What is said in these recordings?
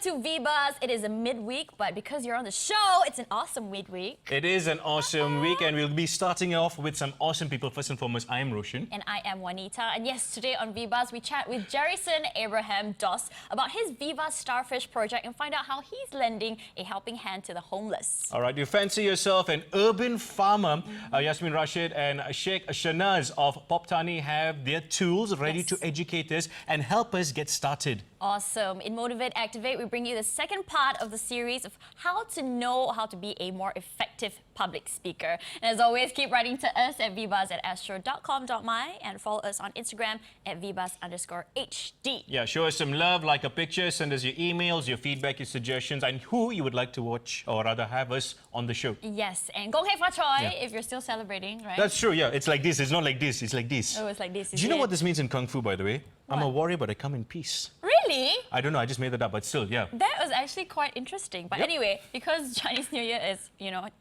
to VBUZZ. It is a midweek, but because you're on the show, it's an awesome midweek. It is an awesome week, and we'll be starting off with some awesome people. First and foremost, I am Roshan. And I am Juanita. And yes, today on VBUZZ, we chat with Jerryson Abraham Doss about his VBUZZ Starfish project and find out how he's lending a helping hand to the homeless. All right, you fancy yourself an urban farmer. Yasmin Rashid and Sheikh Shanaz of Poptani have their tools ready to educate us and help us get started. Awesome. In Motivate Activate, we bring you the second part of the series of how to know how to be a more effective public speaker. And as always, keep writing to us at vbuzz@astro.com.my and follow us on Instagram at vbuzz_HD. Yeah, show us some love, like a picture, send us your emails, your feedback, your suggestions, and who you would like to watch or rather have us on the show. Yes, and Gong Hei Fa Choi if you're still celebrating, right? That's true, yeah. It's like this. It's not like this. It's like this. Oh, it's like this. Do you know what this means in Kung Fu, by the way? What? I'm a warrior, but I come in peace. Really? I don't know. I just made that up, but still, yeah. That was actually quite interesting. But anyway, because Chinese New Year is,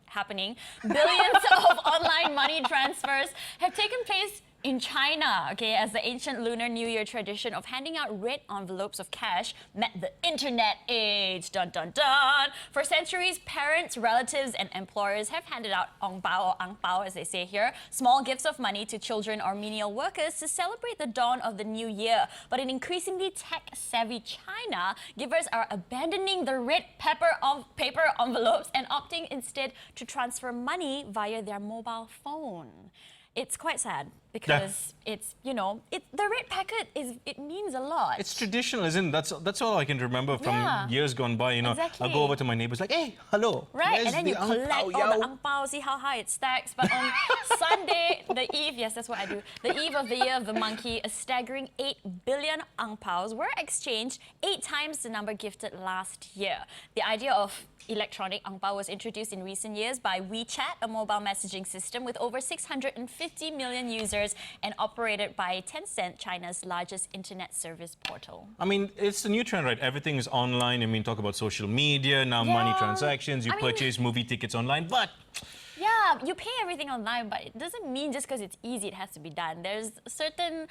happening, billions of online money transfers have taken place in China, as the ancient Lunar New Year tradition of handing out red envelopes of cash met the internet age. Dun dun dun! For centuries, parents, relatives, and employers have handed out ong bao or ang bao, as they say here, small gifts of money to children or menial workers to celebrate the dawn of the new year. But in increasingly tech-savvy China, givers are abandoning the red paper envelopes and opting instead to transfer money via their mobile phone. It's quite sad because it's, the red packet means a lot. It's traditional, isn't it? That's all I can remember from years gone by, Exactly. I'll go over to my neighbors like, hey, hello. Right, and then you collect all the ang pao, see how high it stacks. But on Sunday, the eve, yes, that's what I do, the eve of the Year of the Monkey, a staggering 8 billion ang paos were exchanged, 8 times the number gifted last year. The idea of electronic ang pao was introduced in recent years by WeChat, a mobile messaging system with over 650 million users and operated by Tencent, China's largest internet service portal. I mean, it's the new trend, right? Everything is online. I mean, talk about social media, now money transactions, you purchase movie tickets online, but... Yeah, you pay everything online, but it doesn't mean just because it's easy, it has to be done. There's certain,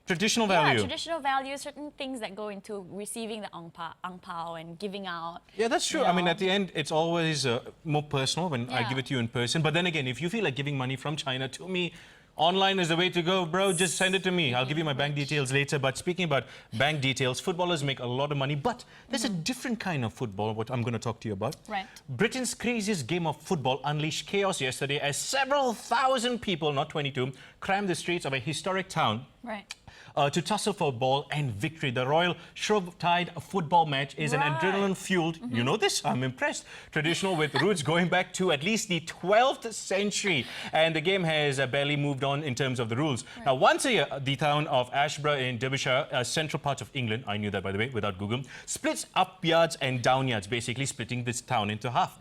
traditional value. Yeah, traditional value, certain things that go into receiving the ang pao and giving out. Yeah, that's true. I mean, at the end, it's always more personal when I give it to you in person. But then again, if you feel like giving money from China to me, online is the way to go, bro. Just send it to me. I'll give you my bank details later. But speaking about bank details, footballers make a lot of money. But there's a different kind of football, what I'm going to talk to you about. Right. Britain's craziest game of football unleashed chaos yesterday as several thousand people, not 22, crammed the streets of a historic town. Right. To tussle for ball and victory. The Royal Shrovetide football match is an adrenaline-fueled, you know this, I'm impressed, traditional with roots going back to at least the 12th century. And the game has barely moved on in terms of the rules. Now, once a year, the town of Ashborough in Derbyshire, a central part of England, I knew that, by the way, without Google, splits up yards and down yards, basically splitting this town into half.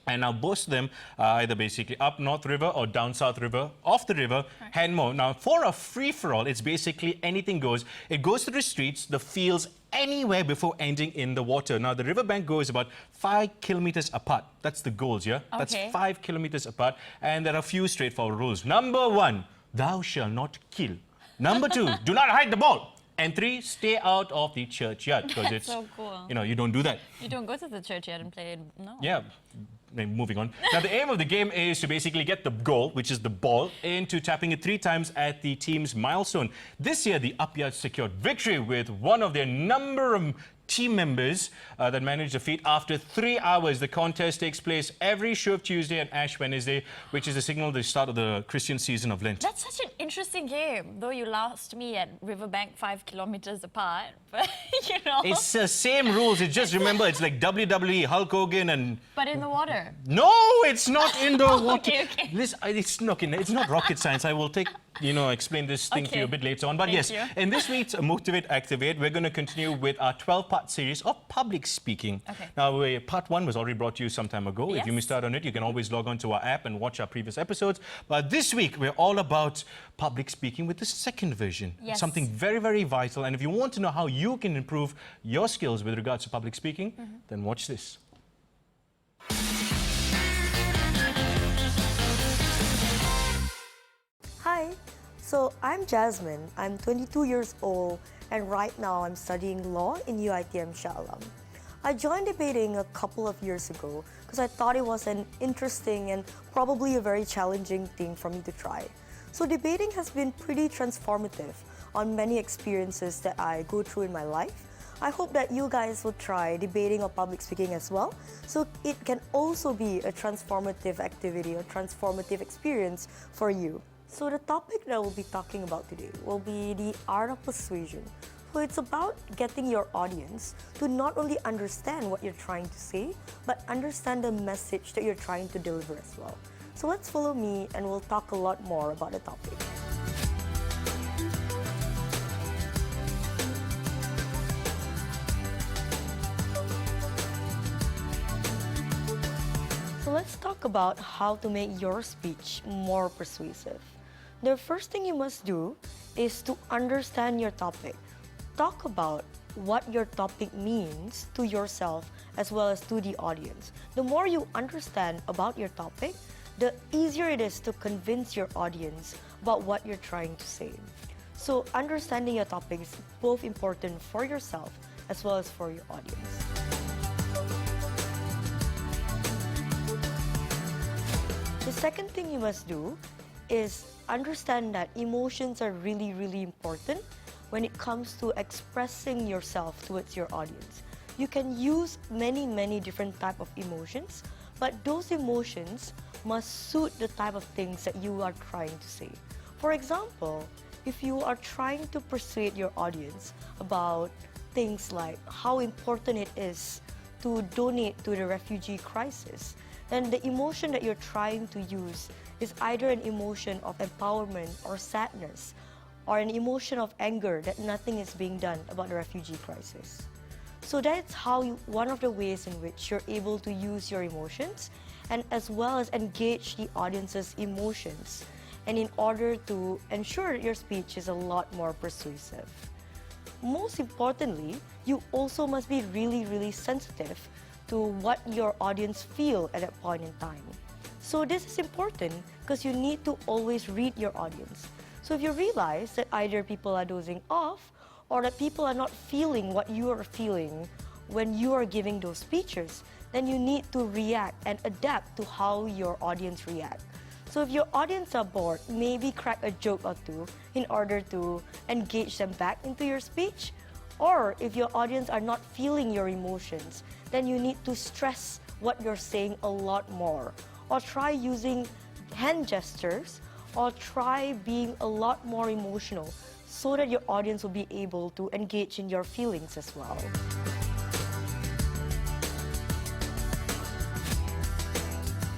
And now both of them are either basically up North River or down South River, off the river, Hanmore. Now, for a free-for-all, it's basically anything goes. It goes through the streets, the fields, anywhere before ending in the water. Now, the riverbank goes about 5 kilometers apart. That's the goals, yeah? That's 5 kilometers apart. And there are a few straightforward rules. Number 1, thou shalt not kill. Number 2, do not hide the ball. And 3, stay out of the churchyard. Because it's so cool. You don't do that. You don't go to the churchyard and play, no. Yeah. Moving on. Now, the aim of the game is to basically get the goal, which is the ball, into tapping it 3 times at the team's milestone. This year, the Upyards secured victory with one of their number of team members that managed the feat. After 3 hours, the contest takes place every Shrove Tuesday and Ash Wednesday, which is the signal the start of the Christian season of Lent. That's such an interesting game, though you lost me at Riverbank 5 kilometers apart. But, It's the same rules. It's just, remember, it's like WWE, Hulk Hogan and... But in the water. No, it's not in the water. Okay. It's not rocket science. I will explain this thing to you a bit later on. But yes, in this week's Motivate Activate, we're going to continue with our 12-part series of public speaking. Now, part 1 was already brought to you some time ago. If you missed out on it, you can always log on to our app and watch our previous episodes. But this week, we're all about public speaking with the second version. Something very, very vital. And if you want to know how you can improve your skills with regards to public speaking, then watch this. Hi, so I'm Jasmine. I'm 22 years old and right now I'm studying law in UiTM Shah Alam. I joined debating a couple of years ago because I thought it was an interesting and probably a very challenging thing for me to try. So debating has been pretty transformative on many experiences that I go through in my life. I hope that you guys will try debating or public speaking as well, so it can also be a transformative activity, a transformative experience for you. So the topic that we'll be talking about today will be the art of persuasion. So it's about getting your audience to not only understand what you're trying to say, but understand the message that you're trying to deliver as well. So let's follow me and we'll talk a lot more about the topic. So let's talk about how to make your speech more persuasive. The first thing you must do is to understand your topic. Talk about what your topic means to yourself as well as to the audience. The more you understand about your topic, the easier it is to convince your audience about what you're trying to say. So understanding your topic is both important for yourself as well as for your audience. The second thing you must do is understand that emotions are really, really important when it comes to expressing yourself towards your audience. You can use many different type of emotions, but those emotions must suit the type of things that you are trying to say. For example, if you are trying to persuade your audience about things like how important it is to donate to the refugee crisis, then the emotion that you're trying to use is either an emotion of empowerment or sadness, or an emotion of anger that nothing is being done about the refugee crisis. So that's one of the ways in which you're able to use your emotions and as well as engage the audience's emotions, and in order to ensure your speech is a lot more persuasive. Most importantly, you also must be really sensitive to what your audience feel at that point in time. So this is important because you need to always read your audience. So if you realize that either people are dozing off or that people are not feeling what you are feeling when you are giving those speeches, then you need to react and adapt to how your audience react. So if your audience are bored, maybe crack a joke or two in order to engage them back into your speech. Or if your audience are not feeling your emotions, then you need to stress what you're saying a lot more. Or try using hand gestures, or try being a lot more emotional so that your audience will be able to engage in your feelings as well.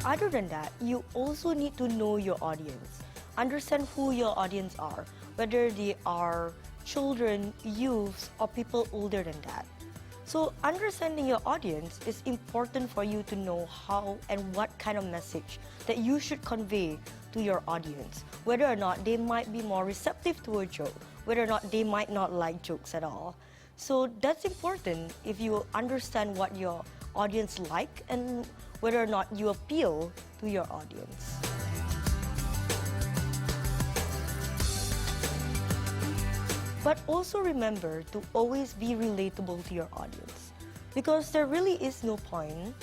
Other than that, you also need to know your audience. Understand who your audience are, whether they are children, youths, or people older than that. So understanding your audience is important for you to know how and what kind of message that you should convey to your audience, whether or not they might be more receptive to a joke, whether or not they might not like jokes at all. So that's important if you understand what your audience like and whether or not you appeal to your audience. But also remember to always be relatable to your audience, because there really is no point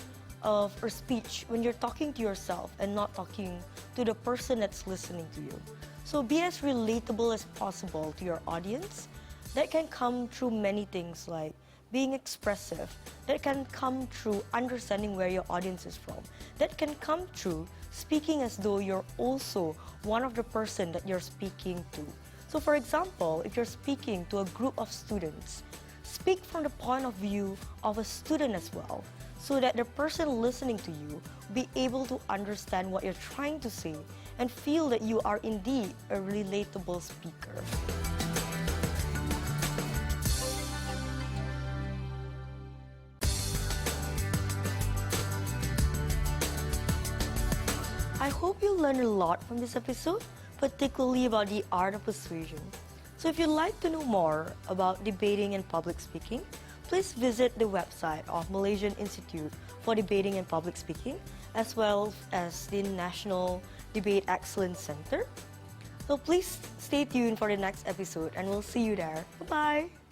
of a speech when you're talking to yourself and not talking to the person that's listening to you. So be as relatable as possible to your audience. That can come through many things like being expressive. That can come through understanding where your audience is from. That can come through speaking as though you're also one of the person that you're speaking to. So for example, if you're speaking to a group of students, speak from the point of view of a student as well, so that the person listening to you be able to understand what you're trying to say and feel that you are indeed a relatable speaker. I hope you learned a lot from this episode, particularly about the art of persuasion. So if you'd like to know more about debating and public speaking, please visit the website of Malaysian Institute for Debating and Public Speaking, as well as the National Debate Excellence Center. So please stay tuned for the next episode and we'll see you there. Bye-bye!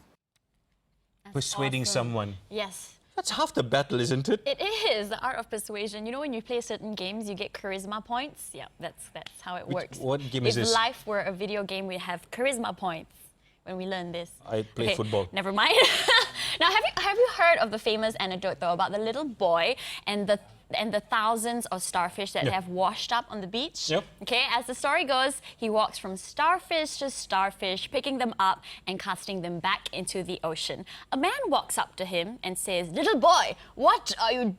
persuading Awesome. someone. Yes. That's half the battle, isn't it? It is the art of persuasion. You know, when you play certain games, you get charisma points. Yeah, that's how it works. What game is this? If life were a video game, we have charisma points when we learn this. I play football. Never mind. Now, have you heard of the famous anecdote though about the little boy and the thousands of starfish that have washed up on the beach? Yep. Okay, as the story goes, he walks from starfish to starfish, picking them up and casting them back into the ocean. A man walks up to him and says, "Little boy, what are you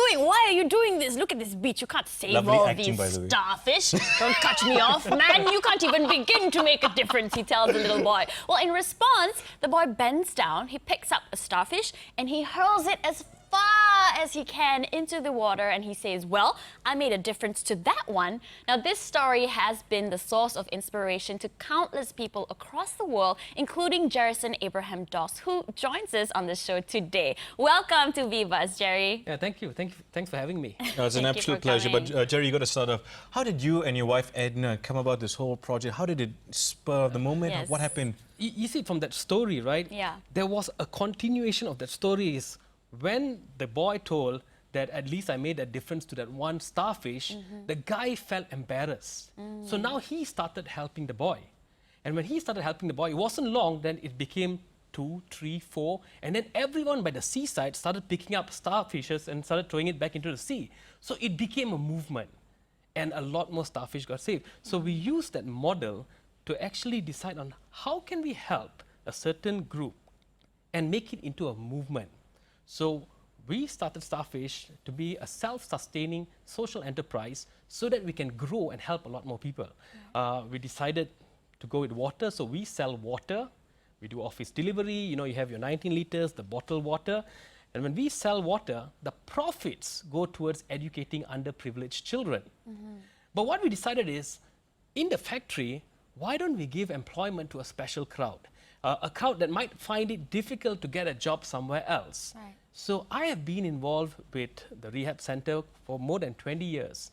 doing? Why are you doing this? Look at this beach. You can't save Lovely all acting, these by the way. starfish. Don't cut me off, man. You can't even begin to make a difference," he tells the little boy. Well, in response, the boy bends down, he picks up a starfish, and he hurls it as far as he can into the water, and he says, "Well, I made a difference to that one." Now, this story has been the source of inspiration to countless people across the world, including Jerryson Abraham Doss, who joins us on the show today. Welcome to VBUZZ, Jerry. Yeah, thank you. Thanks for having me. It's an Thank you absolute for pleasure. But coming. Jerry, you got to start off. How did you and your wife Edna come about this whole project? How did it spur of the moment? Yes. What happened? You see, from that story, right? Yeah. There was a continuation of that story. Is when the boy told that at least I made a difference to that one starfish, the guy felt embarrassed. So now he started helping the boy. And when he started helping the boy, it wasn't long, then it became 2, 3, 4, and then everyone by the seaside started picking up starfishes and started throwing it back into the sea. So it became a movement, and a lot more starfish got saved. So we used that model to actually decide on how can we help a certain group and make it into a movement. So we started Starfish to be a self-sustaining social enterprise so that we can grow and help a lot more people. We decided to go with water, so we sell water. We do office delivery, you know, you have your 19 liters, the bottled water. And when we sell water, the profits go towards educating underprivileged children. But what we decided is, in the factory, why don't we give employment to a special crowd? A crowd that might find it difficult to get a job somewhere else. Right. So I have been involved with the rehab center for more than 20 years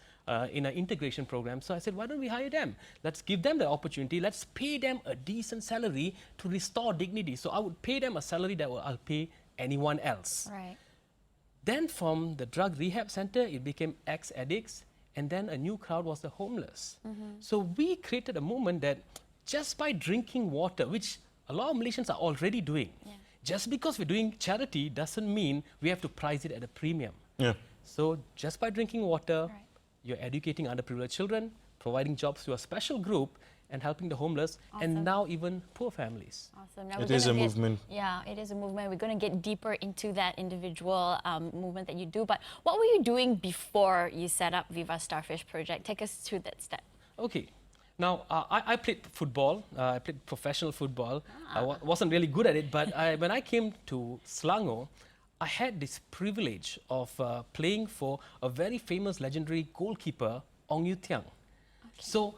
in an integration program. So I said, why don't we hire them? Let's give them the opportunity. Let's pay them a decent salary to restore dignity. So I would pay them a salary that I'll pay anyone else. Right. Then from the drug rehab center, it became ex-addicts, and then a new crowd was the homeless. So we created a movement that just by drinking water, which a lot of Malaysians are already doing, just because we're doing charity doesn't mean we have to price it at a premium. Yeah. So just by drinking water, you're educating underprivileged children, providing jobs to a special group, and helping the homeless, and now even poor families. Awesome. Now It we're is a gonna get- movement. Yeah, it is a movement. We're going to get deeper into that individual movement that you do. But what were you doing before you set up Viva Starfish Project? Take us through that step. Okay. Now, I played football. I played professional football. I wasn't really good at it, but when I came to Selangor, I had this privilege of playing for a very famous, legendary goalkeeper, Ong Yu Tiang. So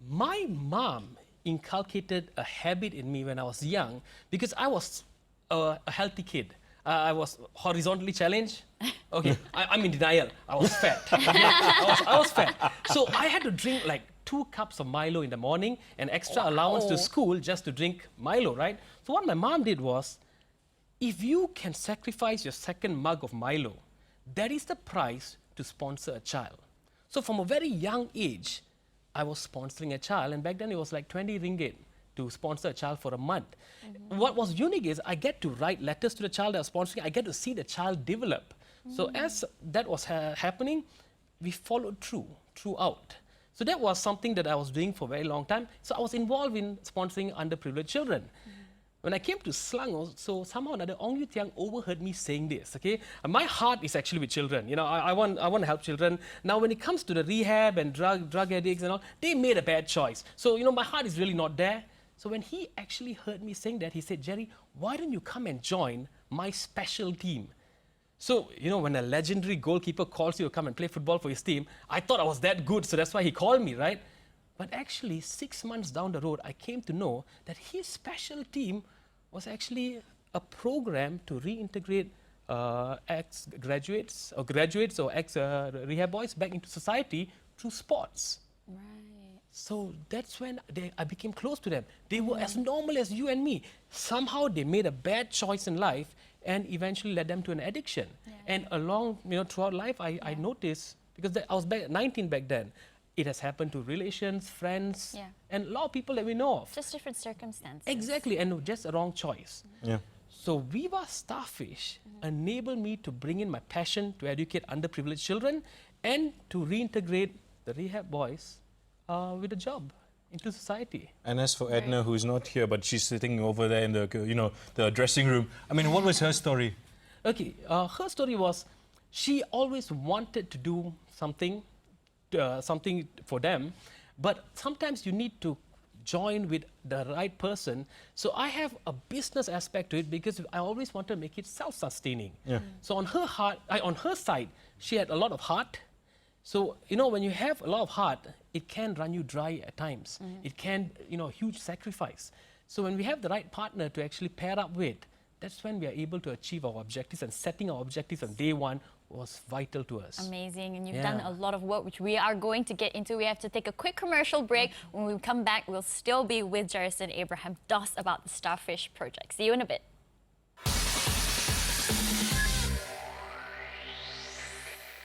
my mom inculcated a habit in me when I was young because I was a healthy kid. I was horizontally challenged. Okay, I'm in denial. I was fat. I was fat. So I had to drink like 2 cups of Milo in the morning and extra allowance to school just to drink Milo, right? So what my mom did was, if you can sacrifice your second mug of Milo, that is the price to sponsor a child. So from a very young age, I was sponsoring a child, and back then it was like 20 ringgit to sponsor a child for a month. What was unique is I get to write letters to the child I was sponsoring. I get to see the child develop. So as that was happening, we followed throughout. So that was something that I was doing for a very long time. So I was involved in sponsoring underprivileged children. When I came to Selangor, so somehow or another, Ong Yu Tiang overheard me saying this, okay? My heart is actually with children. You know, I want to help children. Now, when it comes to the rehab and drug addicts and all, they made a bad choice. So, you know, my heart is really not there. So when he actually heard me saying that, he said, Jerry, why don't you come and join my special team? So, you know, when a legendary goalkeeper calls you to come and play football for his team, I thought I was that good, so that's why he called me, right? But actually, 6 months down the road, I came to know that his special team was actually a program to reintegrate ex-graduates or ex-rehab boys back into society through sports. Right. So that's when I became close to them. They were as normal as you and me. Somehow they made a bad choice in life and eventually led them to an addiction. And along, throughout life, I noticed, because I was 19 back then, it has happened to relations, friends, and a lot of people that we know of. Just different circumstances. Exactly, and just a wrong choice. Yeah. So VBUZZ Starfish enabled me to bring in my passion to educate underprivileged children and to reintegrate the rehab boys with a job into society. And as for Edna, who's not here, but she's sitting over there in the, the dressing room. I mean, what was her story? Okay, her story was she always wanted to do something for them, but sometimes you need to join with the right person. So I have a business aspect to it because I always want to make it self-sustaining. Yeah. So on her side, she had a lot of heart. So, when you have a lot of heart, it can run you dry at times. It can, huge sacrifice. So when we have the right partner to actually pair up with, that's when we are able to achieve our objectives, and setting our objectives on day one was vital to us. Amazing, and you've done a lot of work, which we are going to get into. We have to take a quick commercial break. When we come back, we'll still be with Jerryson Abraham, DOS, about the Starfish project. See you in a bit.